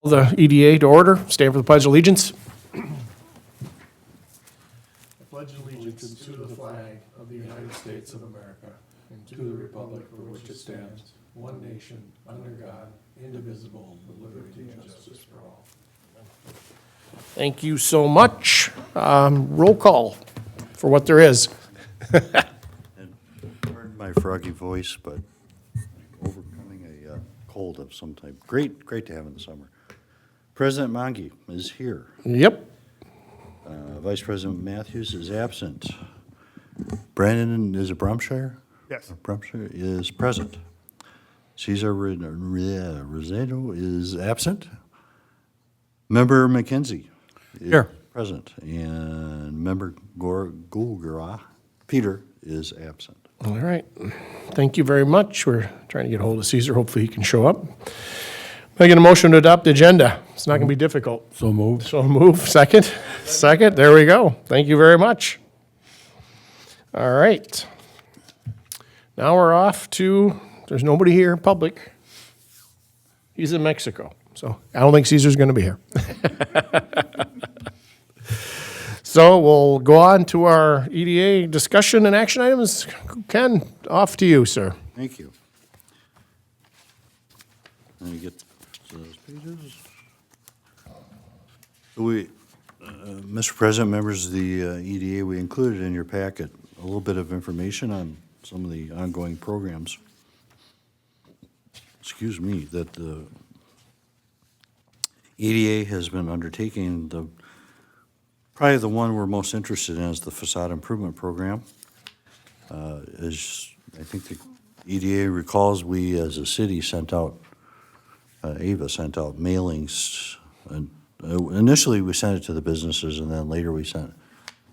The EDA to order. Stand for the Pledge of Allegiance. I pledge allegiance to the flag of the United States of America and to the republic for which it stands, one nation, under God, indivisible, with liberty and justice for all. Thank you so much. Roll call for what there is. And pardon my froggy voice, but overcoming a cold of some type. Great to have in the summer. President Monge is here. Yep. Vice President Matthews is absent. Brandon, is it Bramscher? Yes. Bramscher is present. Cesar Reynoso is absent. Member McKenzie is Here. present. And member Gogra, Peter, is absent. All right. Thank you very much. We're trying to get a hold of Cesar. Hopefully he can show up. Making a motion to adopt the agenda. It's not going to be difficult. So moved. So move. Second. Second. There we go. Thank you very much. All right. Now we're off to, there's nobody here in public. He's in Mexico. So I don't think Caesar's going to be here. So we'll go on to our EDA discussion and action items. Ken, off to you, sir. Thank you. Let me get those pages. Mr. President, members of the EDA, we included in your packet a little bit of information on some of the ongoing programs. Excuse me, that the EDA has been undertaking. Probably the one we're most interested in is the facade improvement program. As I think the EDA recalls, we as a city sent out, Ava sent out mailings. And initially, we sent it to the businesses, and then later we sent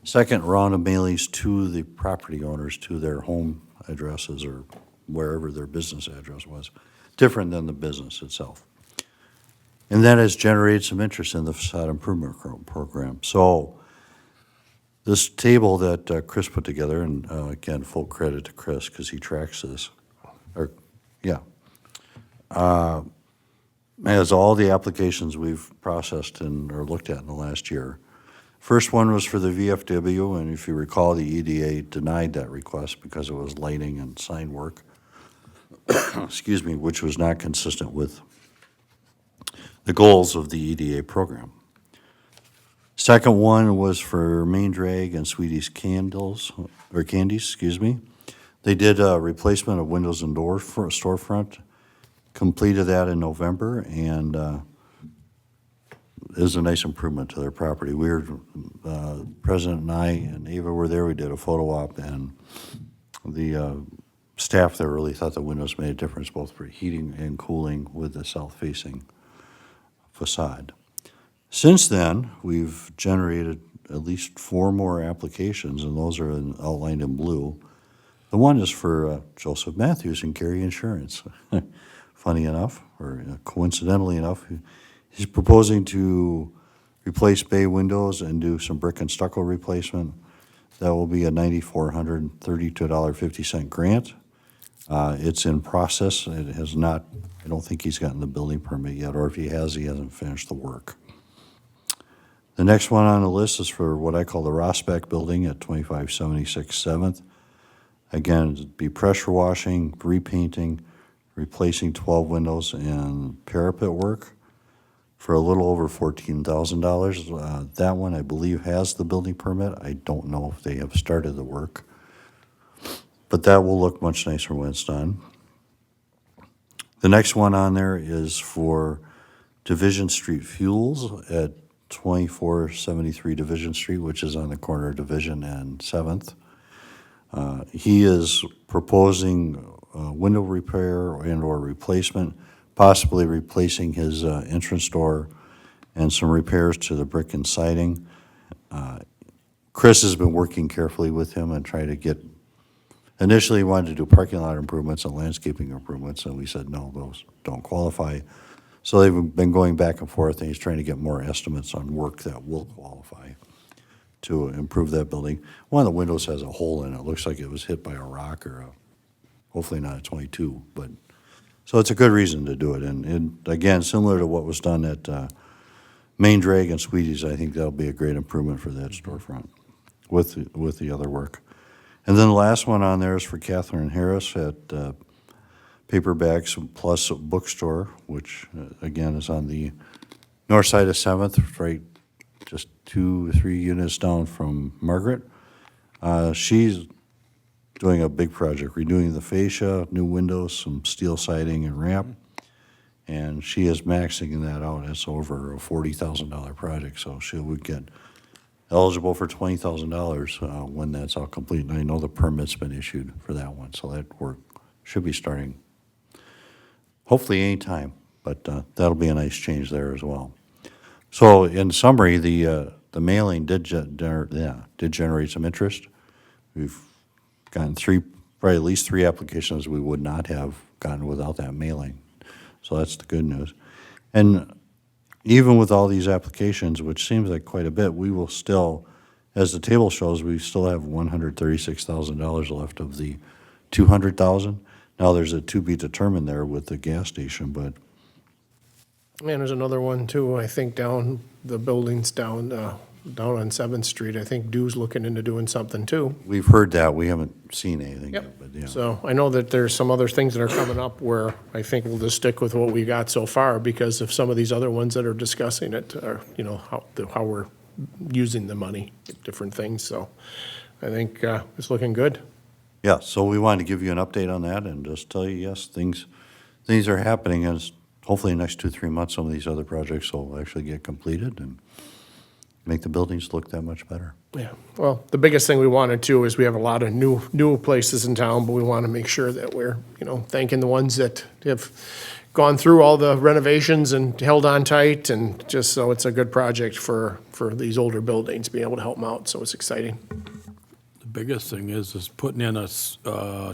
a second round of mailings to the property owners, to their home addresses or wherever their business address was, different than the business itself. And that has generated some interest in the facade improvement program. So this table that Chris put together, and again, full credit to Chris because he tracks this, has all the applications we've processed or looked at in the last year. First one was for the VFW, and if you recall, the EDA denied that request because it was lighting and sign work, excuse me, which was not consistent with the goals of the EDA program. Second one was for Main Drag and Sweetie's Candies, excuse me. They did a replacement of windows and doors for a storefront, completed that in November, and it was a nice improvement to their property. We were, President and I and Ava were there, we did a photo op, and the staff there really thought the windows made a difference both for heating and cooling with the south-facing facade. Since then, we've generated at least 4 more applications, and those are outlined in blue. The one is for Josef Matthews and Carry Insurance. Funny enough, or coincidentally enough, he's proposing to replace bay windows and do some brick and stucco replacement. That will be a $9,432.50 grant. It's in process. It has not, I don't think he's gotten the building permit yet, or if he has, he hasn't finished the work. The next one on the list is for what I call the Rosbeck Building at 2576 7th. Again, it'd be pressure washing, repainting, replacing 12 windows and parapet work for a little over $14,000. That one, I believe, has the building permit. I don't know if they have started the work, but that will look much nicer when it's done. The next one on there is for Division Street Fuels at 2473 Division Street, which is on the corner of Division and 7th. He is proposing window repair and/or replacement, possibly replacing his entrance door and some repairs to the brick and siding. Chris has been working carefully with him and trying to get, initially he wanted to do parking lot improvements and landscaping improvements, and we said, no, those don't qualify. So they've been going back and forth, and he's trying to get more estimates on work that will qualify to improve that building. One of the windows has a hole in it. It looks like it was hit by a rock or hopefully not a 22, but So it's a good reason to do it. And again, similar to what was done at Main Drag and Sweeties, I think that'll be a great improvement for that storefront with the other work. And then the last one on there is for Catherine Harris at Paperbacks Plus Bookstore, which again is on the north side of 7th, right, just 2 or 3 units down from Margaret. She's doing a big project, redoing the fascia, new windows, some steel siding and ramp. And she is maxing that out. It's over a $40,000 project, so she would get eligible for $20,000 when that's all complete. And I know the permit's been issued for that one, so that work should be starting hopefully any time, but that'll be a nice change there as well. So in summary, the mailing did generate some interest. We've gotten probably at least 3 applications we would not have gotten without that mailing. So that's the good news. And even with all these applications, which seems like quite a bit, we will still, as the table shows, we still have $136,000 left of the $200,000. Now there's a to be determined there with the gas station, but And there's another one too, I think down, the buildings down on 7th Street. I think Dew's looking into doing something too. we've heard that. We haven't seen anything yet, but yeah. So I know that there's some other things that are coming up where I think we'll just stick with what we got so far because of some of these other ones that are discussing it, or, how we're using the money, different things. So I think it's looking good. Yeah, so we wanted to give you an update on that and just tell you, yes, things are happening, and hopefully in the next 2-3 months, some of these other projects will actually get completed and make the buildings look that much better. Yeah, well, the biggest thing we wanted too is we have a lot of new places in town, but we want to make sure that we're, thanking the ones that have gone through all the renovations and held on tight, and just so it's a good project for these older buildings, being able to help them out, so it's exciting. The biggest thing is putting in a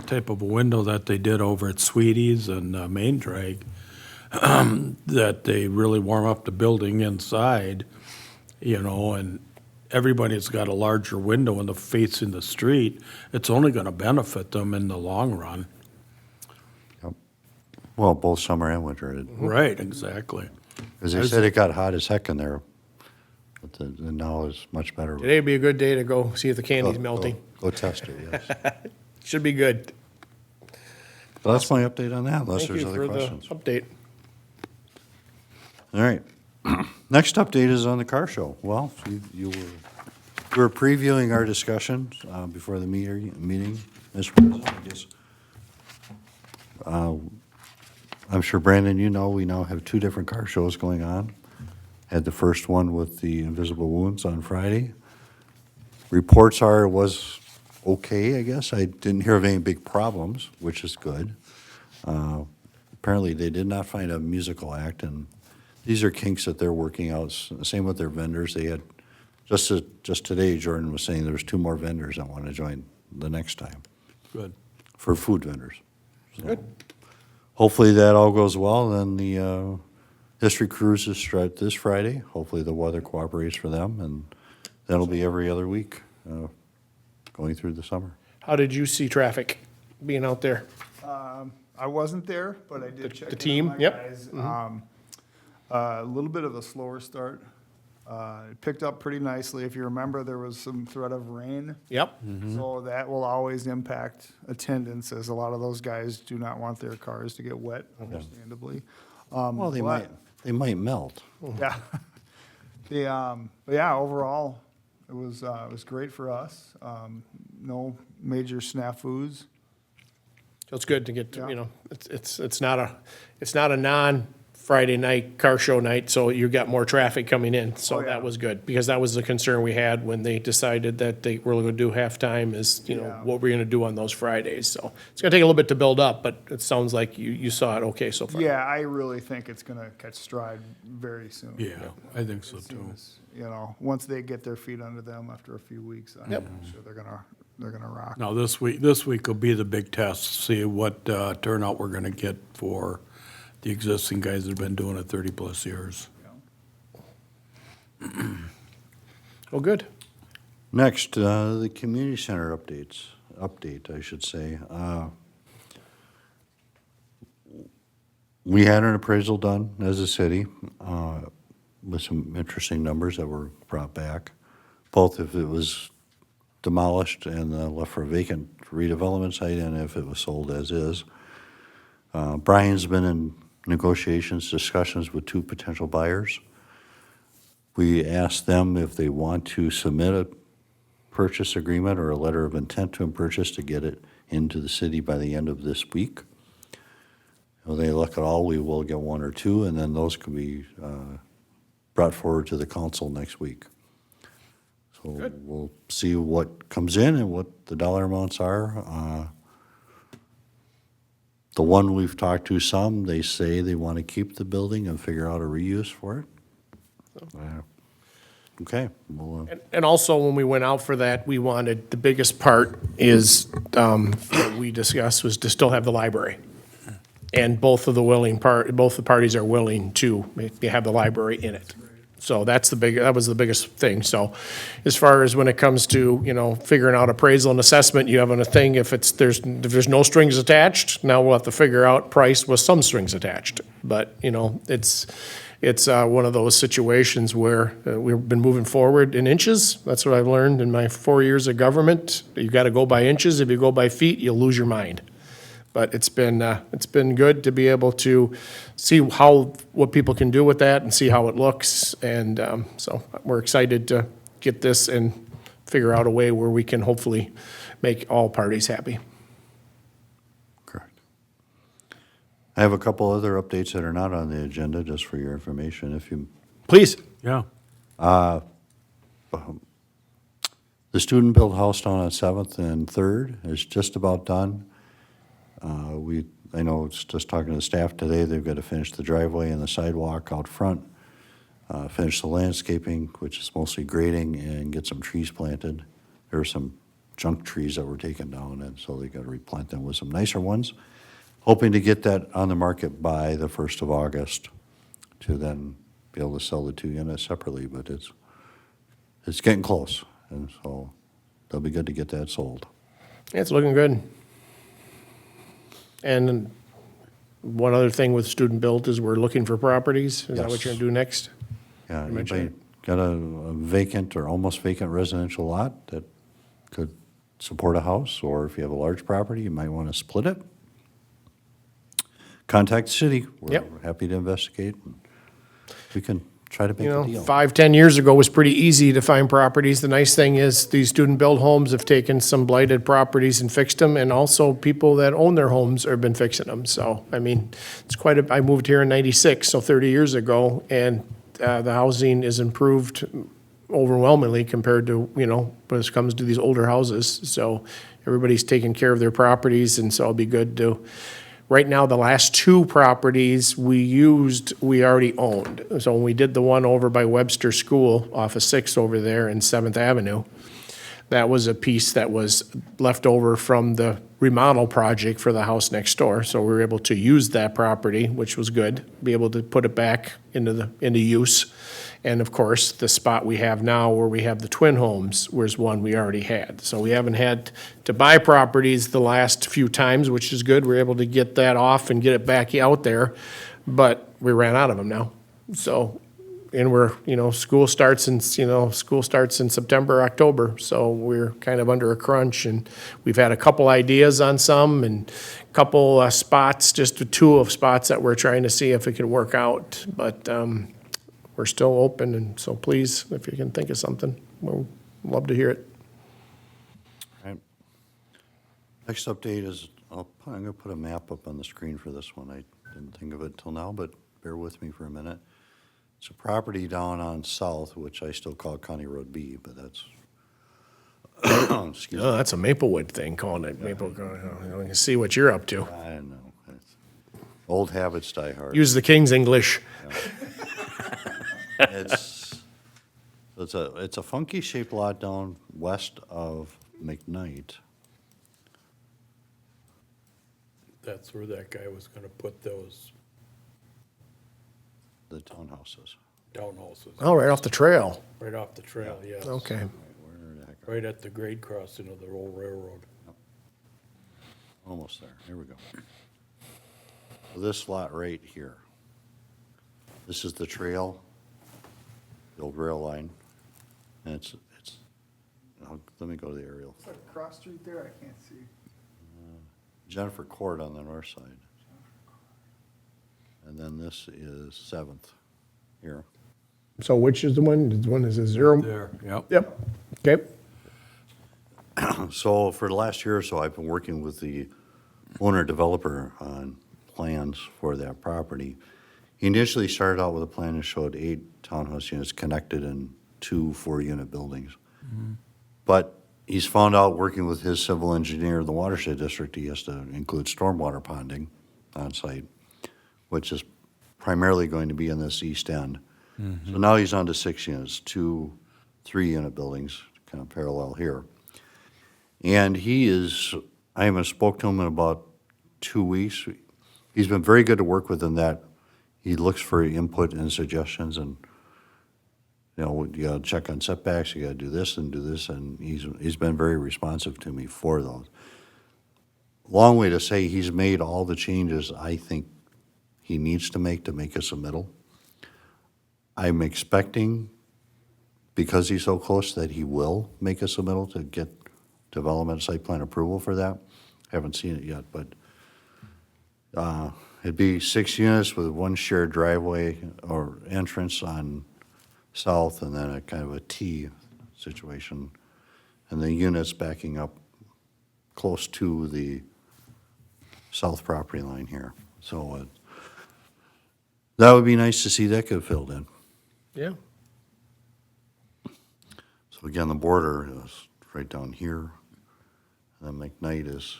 type of a window that they did over at Sweeties and Main Drag, that they really warm up the building inside, and everybody's got a larger window in the facing the street. It's only going to benefit them in the long run. Well, both summer and winter. Right, exactly. As they said, it got hot as heck in there, but now it's much better. Today would be a good day to go see if the candy's melting. Go test it, yes. Should be good. So that's my update on that, unless Thank there's you other for the questions. update. All right. Next update is on the car show. Well, you were previewing our discussion before the meeting, Mr. President, I guess. I'm sure, Brandon, we now have 2 different car shows going on. Had the first one with the Invisible Wounds on Friday. Reports are it was okay, I guess. I didn't hear of any big problems, which is good. Apparently, they did not find a musical act, and these are kinks that they're working out. Same with their vendors. They had, just today, Jordan was saying there's 2 more vendors that want to join the next time Good. for food vendors. So Good. hopefully that all goes well. Then the history cruises start this Friday. Hopefully the weather cooperates for them, and that'll be every other week going through the summer. How did you see traffic being out there? I wasn't there, but I did check. the in team, with my yep. guys. A little bit of a slower start. It picked up pretty nicely. If you remember, there was some threat of rain. Yep. So that will always impact attendance, as a lot of those guys do not want their cars to get wet, understandably. Well, they might melt. Yeah. But yeah, overall, it was great for us. No major snafus. So it's good to get, Yeah. it's not a non-Friday night car show night, so you got more traffic coming in. So Oh, yeah. that was good, because that was the concern we had when they decided that they were gonna do halftime is, Yeah. what we're gonna do on those Fridays. So it's gonna take a little bit to build up, but it sounds like you saw it okay so far. Yeah, I really think it's gonna catch stride very soon. Yeah, I think so As soon too. as, once they get their feet under them after a few weeks, I'm Yep. sure they're gonna rock. Now, this week will be the big test, see what turnout we're going to get for the existing guys that have been doing it 30-plus years. Well, good. Next, the community center update, I should say. We had an appraisal done as a city with some interesting numbers that were brought back, both if it was demolished and left for a vacant redevelopment site and if it was sold as is. Brian's been in negotiations, discussions with 2 potential buyers. We asked them if they want to submit a purchase agreement or a letter of intent to purchase to get it into the city by the end of this week. If they look at all, we will get 1 or 2, and then those can be brought forward to the council next week. So we'll see what comes in and what the dollar amounts are. The one we've talked to some, they say they want to keep the building and figure out a reuse for it. Okay, well, And also, when we went out for that, we wanted, the biggest part is, that we discussed was to still have the library. And both the parties are willing to have the library in it. So that was the biggest thing. So as far as when it comes to, figuring out appraisal and assessment, you have a thing, if there's no strings attached, now we'll have to figure out price with some strings attached. But, it's one of those situations where we've been moving forward in inches. That's what I've learned in my 4 years of government. You got to go by inches. If you go by feet, you'll lose your mind. But it's been good to be able to see what people can do with that and see how it looks. And so we're excited to get this and figure out a way where we can hopefully make all parties happy. correct. I have a couple other updates that are not on the agenda, just for your information, if you. Please. Yeah. The student-built house down on 7th and 3rd is just about done. I know it's just talking to the staff today, they've got to finish the driveway and the sidewalk out front, finish the landscaping, which is mostly grading, and get some trees planted. There are some junk trees that were taken down, and so they got to replant them with some nicer ones. Hoping to get that on the market by the 1st of August to then be able to sell the 2 units separately, but it's getting close, and so it'll be good to get that sold. It's looking good. And one other thing with student built is we're looking for properties. Is that what Yes. you're gonna do next? Yeah, You mentioned anybody got a vacant or almost vacant residential lot that could support a house, or if you have a large property, you might want to split it? Contact the city. Yep. We're happy to investigate. We can try to make a deal. 5-10 years ago was pretty easy to find properties. The nice thing is these student-built homes have taken some blighted properties and fixed them, and also people that own their homes have been fixing them. So, I mean, I moved here in 96, so 30 years ago, and the housing is improved overwhelmingly compared to, when it comes to these older houses. So everybody's taking care of their properties, and so it'll be good to. Right now, the last 2 properties we already owned. So when we did the one over by Webster School off of 6th over there in 7th Avenue, that was a piece that was left over from the remodel project for the house next door. So we were able to use that property, which was good, be able to put it back into use. And of course, the spot we have now where we have the twin homes was one we already had. So we haven't had to buy properties the last few times, which is good. We're able to get that off and get it back out there, but we ran out of them now. So, and we're, school starts in September, October. So we're kind of under a crunch, and we've had a couple ideas on some and a couple spots, just 2 spots that we're trying to see if it could work out. But, we're still open, and so please, if you can think of something, we'll love to hear it. Right. Next update is, I'm going to put a map up on the screen for this one. I didn't think of it till now, but bear with me for a minute. It's a property down on South, which I still call County Road B, but that's, excuse me. Oh, that's a Maplewood thing, calling it Maple. I can see what you're up to. I don't know. Old habits die hard. Use the King's English. It's a funky shaped lot down west of McKnight. That's where that guy was gonna put those The townhouses. townhouses. Oh, right off the trail. Right off the trail, yes. Okay. Where the heck are Right at the grade crossing of the old railroad. we? Almost there. Here we go. This lot right here. This is the trail, the old rail line. And let me go to the aerial. Is that a cross street there? I can't see. Jennifer Court on the north side. And then this is 7th here. So which is the one? The one that says 0? There, yep. Yep, okay. So for the last year or so, I've been working with the owner-developer on plans for that property. He initially started out with a plan that showed 8 townhouse units connected in 2 4-unit buildings. But he's found out, working with his civil engineer, the watershed district, he has to include stormwater ponding on site, which is primarily going to be in this east end. So now he's on to 6 units, 2 3-unit buildings, kind of parallel here. And I haven't spoke to him in about 2 weeks. He's been very good to work with in that he looks for input and suggestions, and, you know, you gotta check on setbacks, you gotta do this, and he's been very responsive to me for those. Long way to say he's made all the changes I think he needs to make a submittal. I'm expecting, because he's so close, that he will make a submittal to get development site plan approval for that. Haven't seen it yet, but it'd be 6 units with 1 shared driveway or entrance on south, and then a kind of a T situation. And the units backing up close to the south property line here. So that would be nice to see that get filled in. Yeah. So again, the border is right down here. And then McKnight is,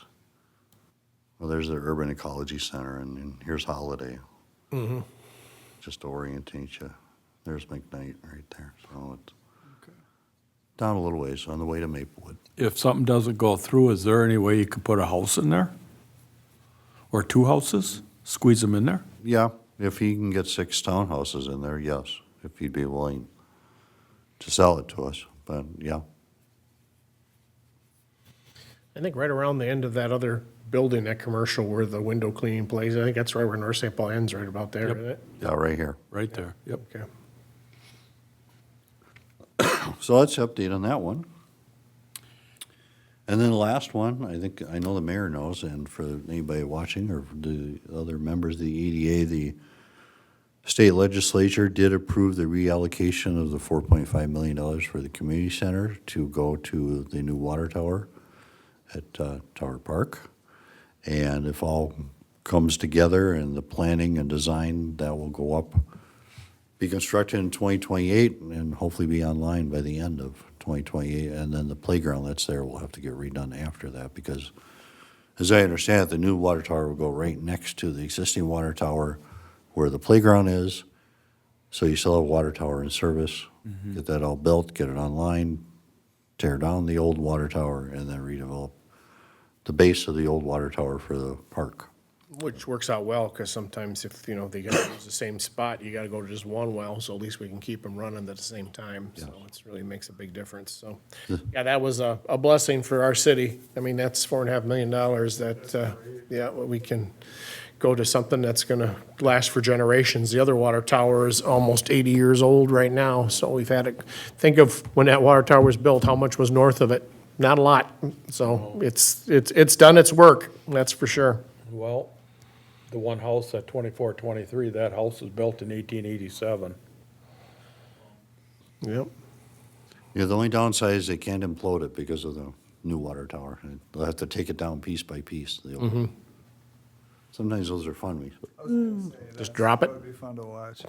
well, there's the Urban Ecology Center, and here's Holiday. Just to orientate you. There's McKnight right there. So it's down a little ways on the way to Maplewood. If something doesn't go through, is there any way you could put a house in there? Or 2 houses? Squeeze them in there? Yeah, if he can get 6 townhouses in there, yes, if he'd be willing to sell it to us, but yeah. I think right around the end of that other building, that commercial where the window cleaning place, I think that's right where North St. Paul ends, right about there, Yep. isn't it? Yeah, right here. Right there, yep. Okay. So that's the update on that one. And then the last one, I know the mayor knows, and for anybody watching or for the other members of the EDA, the state legislature did approve the reallocation of the $4.5 million for the community center to go to the new water tower at Tower Park. And if all comes together and the planning and design, that will go up, be constructed in 2028 and hopefully be online by the end of 2028. And then the playground that's there will have to get redone after that, because as I understand it, the new water tower will go right next to the existing water tower where the playground is. So you still have a water tower in service, get that all built, get it online, tear down the old water tower, and then redevelop the base of the old water tower for the park. Which works out well, because sometimes if, you know, they gotta use the same spot, you gotta go to just one well, so at least we can keep them running at the same time. So it really makes a big difference, so. Yeah, that was a blessing for our city. I mean, that's $4.5 million that, yeah, we can go to something that's gonna last for generations. The other water tower is almost 80 years old right now, so we've had it, think of when that water tower was built, how much was north of it? Not a lot, so it's done its work, that's for sure. Well, the one house at 2423, that house was built in 1887. Yep. Yeah, the only downside is they can't implode it because of the new water tower. They'll have to take it down piece by piece. Sometimes those are fun. Just drop it. That would be fun to watch.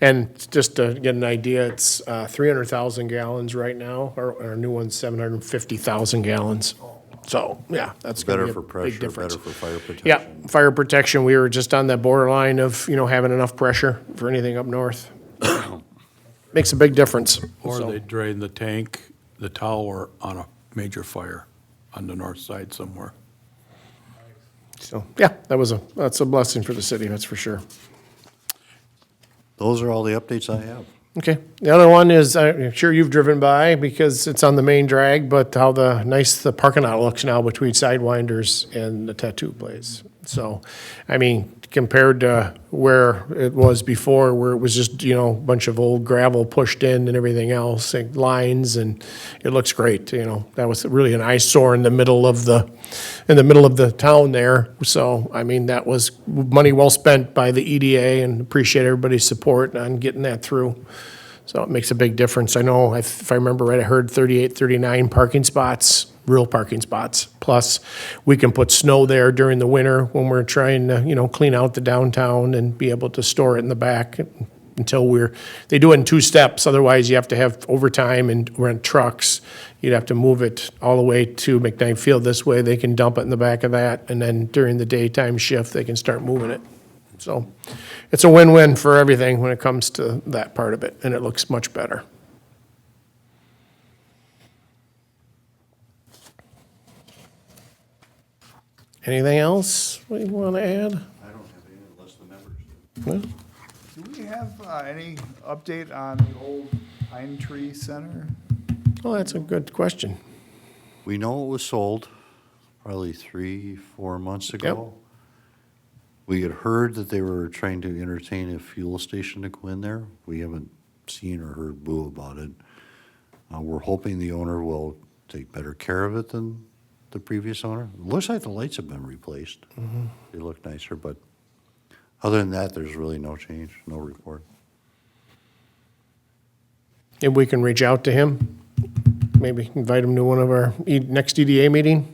And just to get an idea, it's 300,000 gallons right now. Our new one's 750,000 gallons. So, yeah, that's gonna Better be for a big pressure, difference. better for fire protection. Yeah, fire protection, we were just on that borderline of, having enough pressure for anything up north. Makes a big difference. Or So, they drain the tank, the tower on a major fire on the north side somewhere. So, yeah, that's a blessing for the city, that's for sure. Those are all the updates I have. Okay, the other one is, I'm sure you've driven by because it's on the main drag, but how nice the parking lot looks now between Sidewinders and the tattoo place. So, I mean, compared to where it was before, where it was just, a bunch of old gravel pushed in and everything else, and lines, and it looks great, That was really an eyesore in the middle of the town there. So, I mean, that was money well spent by the EDA, and appreciate everybody's support on getting that through. So it makes a big difference. I know, if I remember right, I heard 38, 39 parking spots, real parking spots. Plus, we can put snow there during the winter when we're trying to, clean out the downtown and be able to store it in the back until they do it in 2 steps. Otherwise, you have to have overtime and rent trucks. You'd have to move it all the way to McKnight Field. This way, they can dump it in the back of that. And then during the daytime shift, they can start moving it. So it's a win-win for everything when it comes to that part of it, and it looks much better. Anything else we want to add? I don't have any unless the members do. No? Do we have any update on the old Pine Tree Center? Well, that's a good question. We know it was sold probably 3-4 months ago. We had heard that they were trying to entertain a fuel station to go in there. We haven't seen or heard boo about it. We're hoping the owner will take better care of it than the previous owner. It looks like the lights have been replaced. They look nicer, but other than that, there's really no change, no report. If we can reach out to him, maybe invite him to one of our next EDA meeting.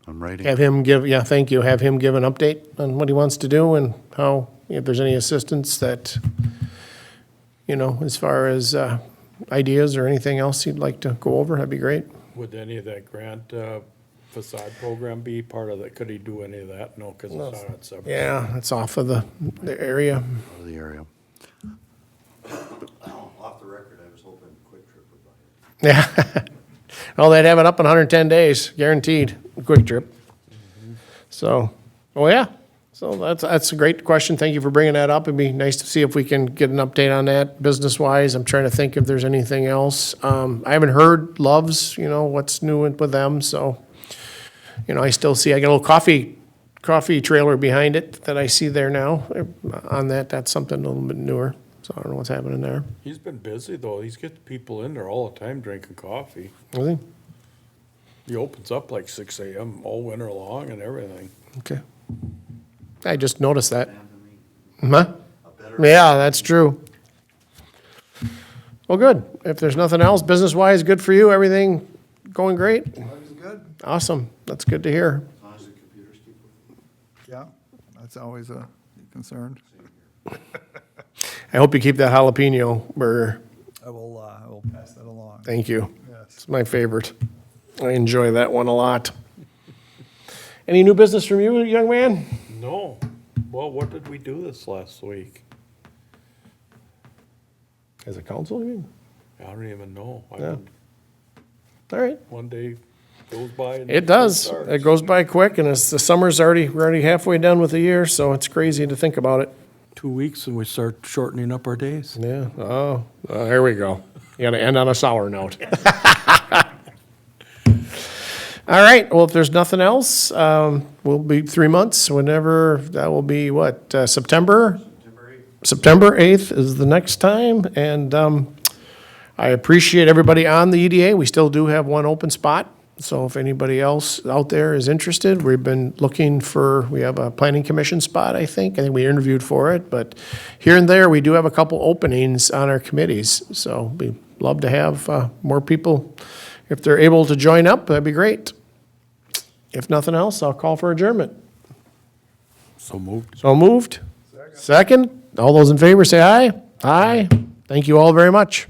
I'm writing. Have him give, thank you, have him give an update on what he wants to do and how, if there's any assistance that, as far as ideas or anything else you'd like to go over, that'd be great. Would any of that grant facade program be part of that? Could he do any of that? No, because it's not separate. Yeah, it's off of the area. Out of the area. Off the record, I was hoping Quick Trip would buy it. Yeah. Well, they'd have it up in 110 days, guaranteed, Quick Trip. So, So that's a great question. Thank you for bringing that up. It'd be nice to see if we can get an update on that business-wise. I'm trying to think if there's anything else. I haven't heard Love's, what's new with them, so, I still see, I got a little coffee trailer behind it that I see there now on that. That's something a little bit newer, so I don't know what's happening there. He's been busy, though. He's getting people in there all the time drinking coffee. Really? He opens up like 6 a.m. all winter long and everything. Okay. I just noticed that. Huh? Yeah, that's true. Well, good. If there's nothing else, business-wise, good for you, everything going great? That was good. Awesome. That's good to hear. As long as the computers keep working. Yeah, that's always a concern. I hope you keep that jalapeno burger. I will pass that along. Thank you. Yes. It's my favorite. I enjoy that one a lot. Any new business from you, young man? No. Well, what did we do this last week? As a council, you mean? I don't even know. I Yeah. mean, All right. one day goes by. And It does. starts. It goes by quick, and it's, we're already halfway done with the year, so it's crazy to think about it. 2 weeks and we start shortening up our days. Yeah. Oh, there we go. You gotta end on a sour note. All right. Well, if there's nothing else, we'll be 3 months, whenever, that will be what, September? September 8th is the next time, and I appreciate everybody on the EDA. We still do have one open spot, so if anybody else out there is interested, we've been looking we have a planning commission spot, I think. I think we interviewed for it, but here and there, we do have a couple openings on our committees, so we'd love to have more people. If they're able to join up, that'd be great. If nothing else, I'll call for adjournment. So moved. So moved? Second? All those in favor say aye. Aye. Thank you all very much.